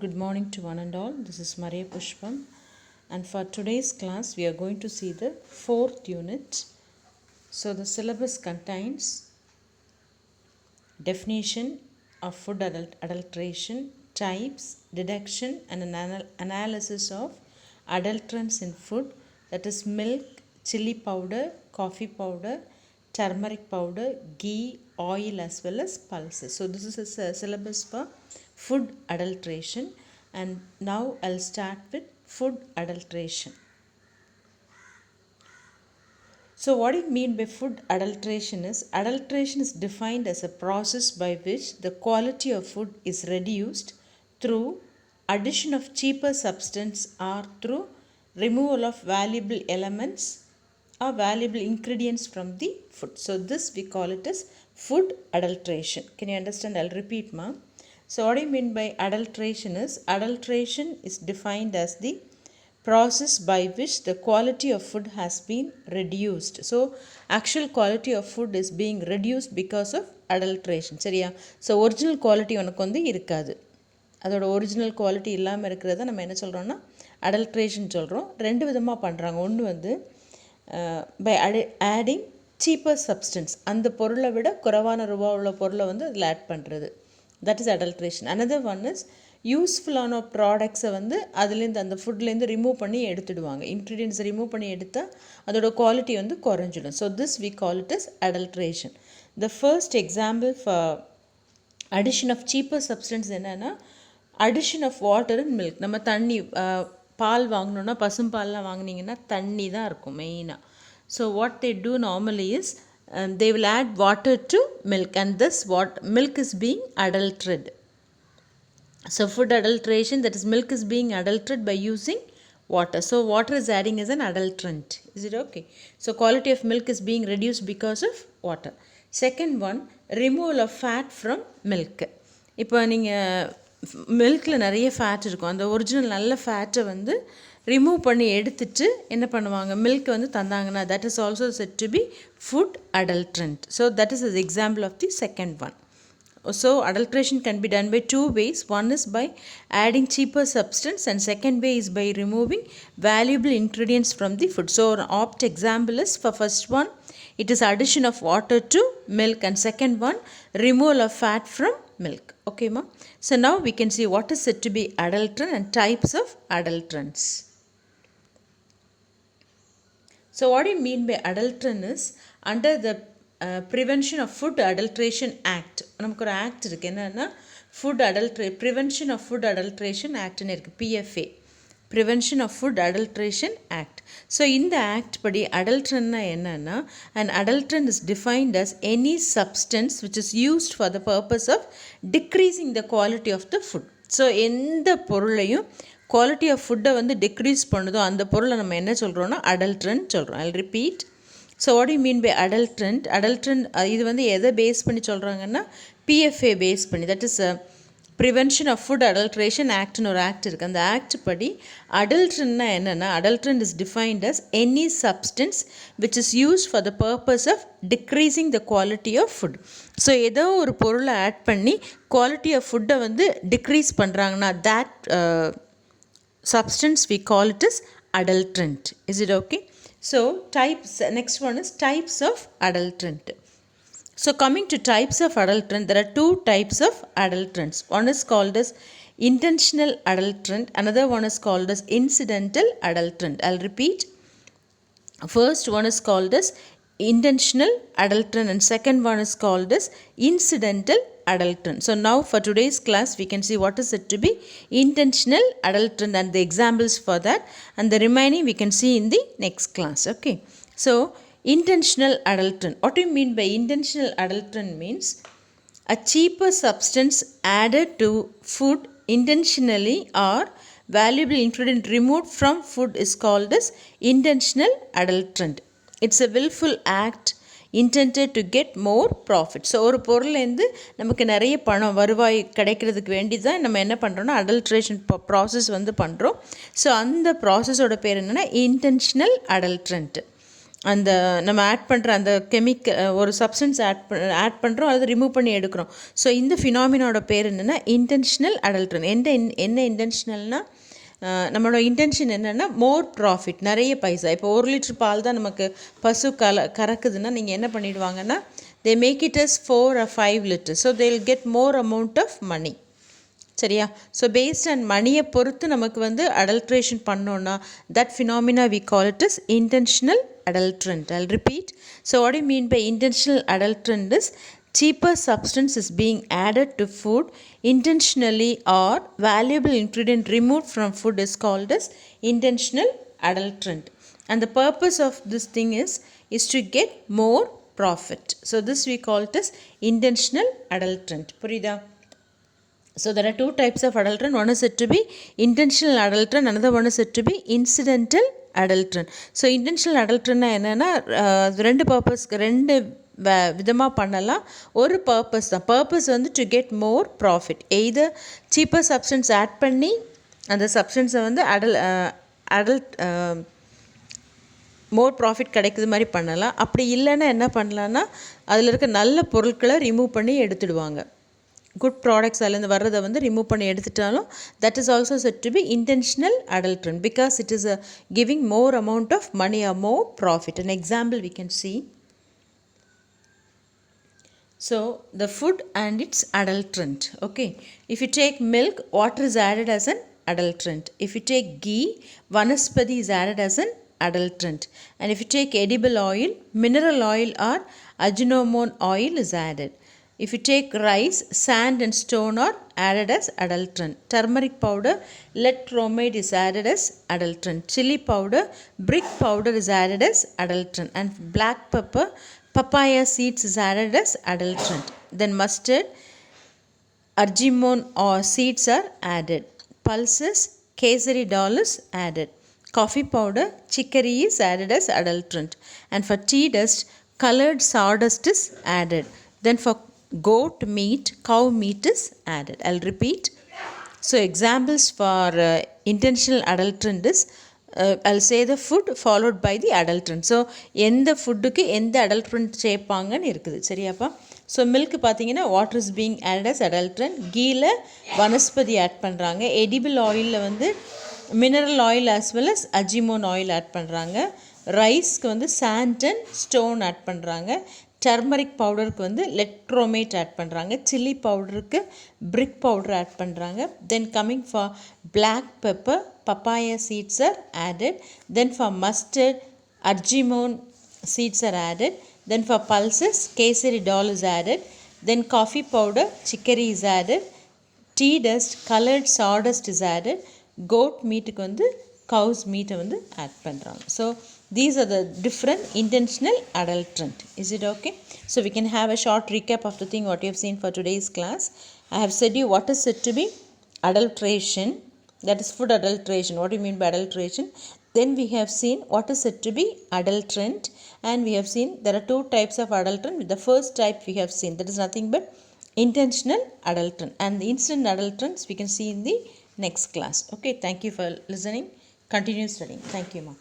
Good morning to one and all. This is Maria Pushpam, and for today's class we are going to see the fourth unit. So the syllabus contains definition of food adulteration, types, deduction and an analysis of adulterants in food, that is milk, chili powder, coffee powder, turmeric powder, ghee, oil as well as pulses. So this is a syllabus for food adulteration, and now I'll start with food adulteration. So what I mean by food adulteration is defined as a process by which the quality of food is reduced through addition of cheaper substance or through removal of valuable elements or valuable ingredients from the food. So this we call it as food adulteration. Can you understand? I'll repeat, ma'am. So what I mean by adulteration is defined as the process by which the quality of food has been reduced. So actual quality of food is being reduced because of adulteration. சரியா? So original quality உனக்கு வந்து இருக்காது. அதோட original quality இல்லாமல் இருக்கிறத நம்ம என்ன சொல்கிறோன்னா அடல்ட்ரேஷன் சொல்கிறோம். ரெண்டு விதமாக பண்ணுறாங்க. ஒன்று வந்து பை ஆடிங் சீப்பர் சப்ஸ்டன்ஸ், அந்த பொருளை விட குறைவான ரூபா உள்ள பொருளை வந்து அதில் ஆட் பண்ணுறது, that is adulteration. Another one is யூஸ்ஃபுல்லான ப்ராடக்ட்ஸை வந்து அதுலேருந்து அந்த ஃபுட்லேருந்து ரிமூவ் பண்ணி எடுத்துடுவாங்க. இன்க்ரீடியன்ஸை ரிமூவ் பண்ணி எடுத்தால் அதோட குவாலிட்டி வந்து குறைஞ்சிடும். So this we call it is adulteration. The first example for addition of cheaper substance என்னென்னா addition of water and milk. நம்ம தண்ணி பால் வாங்கினோன்னா, பசும்பால்லாம் வாங்கினீங்கன்னா தண்ணி தான் இருக்கும் மெயினாக. So what they do normally is they will add water to milk, and this milk is being adulterated. So food adulteration, that is milk is being adulterated by using water. So water is adding as an adulterant. Is it okay? So quality of milk is being reduced because of water. Second one, removal of fat from milk. இப்போ நீங்கள் மில்கில் நிறைய fat இருக்கும், அந்த original நல்ல ஃபேட்டை வந்து remove பண்ணி எடுத்துட்டு என்ன பண்ணுவாங்க, மில்க் வந்து தந்தாங்கன்னா, that is also said to be food adulterant. So that is an example of the second one. So adulteration can be done by two ways. One is by adding cheaper substance, and second way is by removing valuable ingredients from the food. So an opt example is, for first one it is addition of water to milk, and second one removal of fat from milk. Okay ma? So now we can see what is said to be adulterant and types of adulterants. So what I mean by adulterant is, under the Prevention of Food Adulteration Act, நமக்கு ஒரு act இருக்குது. என்னென்னா Prevention of Food Adulteration Actனு இருக்குது, PFA, Prevention of Food Adulteration Act. So இந்த act படி adulterantனா என்னென்னா, an adulterant is defined as any substance which is used for the purpose of decreasing the quality of the food. So எந்த பொருளையும் quality of ஃபுட்டை வந்து degrees பண்ணுதோ அந்த பொருளை நம்ம என்ன சொல்கிறோன்னா adulterant சொல்கிறோம். I'll repeat. So what you mean by adulterant இது வந்து எதை பேஸ் பண்ணி சொல்கிறாங்கன்னா PFA பேஸ் பண்ணி, that is prevention of food adulteration ஆக்ட்னு ஒரு ஆக்ட் இருக்குது. அந்த ஆக்ட் படி adulterantனா என்னென்னா, adulterant is defined as any substance which is used for the purpose of decreasing the quality of food. So ஏதோ ஒரு பொருளை ஆட் பண்ணி குவாலிட்டி ஆஃப் ஃபுட்டை வந்து டிக்ரீஸ் பண்ணுறாங்கன்னா that substance we call it as adulterant. Is it okay? So types, next one is types of adulterant. So coming to types of adulterant, there are two types of adulterants. One is called as intentional adulterant, another one is called as incidental adulterant. I'll repeat. First one is called as intentional adulterant, and second one is called as incidental adulterant. So now for today's class we can see what is it to be intentional adulterant and the examples for that, and the remaining we can see in the next class. Okay, so intentional adulterant, what do you mean by intentional adulterant? Means a cheaper substance added to food intentionally or valuable ingredient removed from food is called as intentional adulterant. It's a willful act intended to get more profit. So ஒரு பொருள்லேருந்து நமக்கு நிறைய பணம் வருவாய் கிடைக்கிறதுக்கு வேண்டி தான் நம்ம என்ன பண்ணுறோன்னா அடல்ட்ரேஷன் ப்ராசஸ் வந்து பண்ணுறோம். ஸோ அந்த ப்ராசஸோட பேர் என்னென்னா இன்டென்ஷனல் அடல்ட்ரண்ட். அந்த நம்ம ஆட் பண்ணுற அந்த ஒரு சப்ஸ்டன்ஸ் ஆட் பண்ணுறோம், அதை ரிமூவ் பண்ணி எடுக்கிறோம். ஸோ இந்த ஃபினாமினோட பேர் என்னென்னா இன்டென்ஷனல் அடல்ட்ரன். என்ன இன்டென்ஷனல்னால் நம்மளோட இன்டென்ஷன் என்னென்னா மோர் ப்ராஃபிட், நிறைய பைசா. இப்போ 1 லிட்டர் பால் தான் நமக்கு பசு கறக்குதுன்னா நீங்கள் என்ன பண்ணிவிடுவாங்கன்னா they make it as 4 or 5 liters, so they will get more amount of money. சரியா? ஸோ பேஸ்ட் ஆன் மணியை பொறுத்து நமக்கு வந்து அடல்ட்ரேஷன் பண்ணோன்னா that phenomena we call it is intentional adulterant. I'll repeat. So what do you mean by intentional adulterant is cheaper substance is being added to food intentionally or valuable ingredient removed from food is called as intentional adulterant. And the purpose of this thing is to get more profit. So this we call it as intentional adulterant. புரியுதா? So there are two types of adulterant. One is said to be intentional adulterant, another one is said to be incidental adulterant. So intentional adulterant என்னன்னா ரெண்டு பர்பஸ்க்கு ரெண்டு விதமாக பண்ணலாம். ஒரு purpose தான். Purpose வந்து to get more profit. Either cheaper substance add பண்ணி அந்த சப்ஸ்டன்ஸை வந்து அடல்ட் மோர் ப்ராஃபிட் கிடைக்குது மாதிரி பண்ணலாம். அப்படி இல்லைன்னா என்ன பண்ணலான்னா அதில் இருக்க நல்ல பொருட்களை ரிமூவ் பண்ணி எடுத்துடுவாங்க. குட் ப்ராடக்ட்ஸ் அதிலேருந்து வர்றதை வந்து ரிமூவ் பண்ணி எடுத்துட்டாலும் that is also said to be intentional adulterant because it is giving more amount of money or more profit. An example we can see. So the food and its adulterant. Okay, if you take milk, water is added as an adulterant. If you take ghee, vanaspati is added as an adulterant. And if you take edible oil, mineral oil or ajinomoto oil is added. If you take rice, sand and stone are added as adulterant. Turmeric powder, lead bromide is added as adulterant. Chili powder, brick powder is added as adulterant. And black pepper, papaya seeds is added as adulterant. Then mustard, arjimon or seeds are added. Pulses, kesari dal is added. Coffee powder, chicory is added as adulterant. And for tea dust, colored sawdust is added. Then for goat meat, cow meat is added. I'll repeat. So examples for intentional adulterant is I'll say the food followed by the adulterant. So எந்த ஃபுட்டுக்கு எந்த adulterant சேர்ப்பாங்கன்னு இருக்குது. சரியாப்பா? So milk பார்த்தீங்கன்னா water is being add as adulterant. கீல vanaspati add பண்ணுறாங்க. Edible ஆயிலில் வந்து mineral oil as well as argemone oil add பண்ணுறாங்க. ரைஸ்க்கு வந்து சாண்ட் அண்ட் ஸ்டோன் ஆட் பண்ணுறாங்க. டர்மரிக் பவுடருக்கு வந்து லெட்ரோமேட் ஆட் பண்ணுறாங்க. சில்லி பவுடருக்கு பிரிக் பவுடர் ஆட் பண்ணுறாங்க. Then coming for black pepper, papaya seeds are added. Then for mustard, argemone seeds are added. Then for pulses, kesari dal is added. Then coffee powder, chicory is added. Tea dust, colored sawdust is added. Goat meatக்கு வந்து cow's meat வந்து add பண்ணுறாங்க. So these are the different intentional adulterant. Is it okay? So we can have a short recap of the thing what you have seen for today's class. I have said you what is said to be adulteration. That is food adulteration. What do you mean by adulteration? Then we have seen what is said to be adulterant, and we have seen there are two types of adulterant. The first type we have seen, that is nothing but intentional adulterant, and the instant adulterants we can see in the next class. Okay, thank you for listening. Continue studying. Thank you, ma.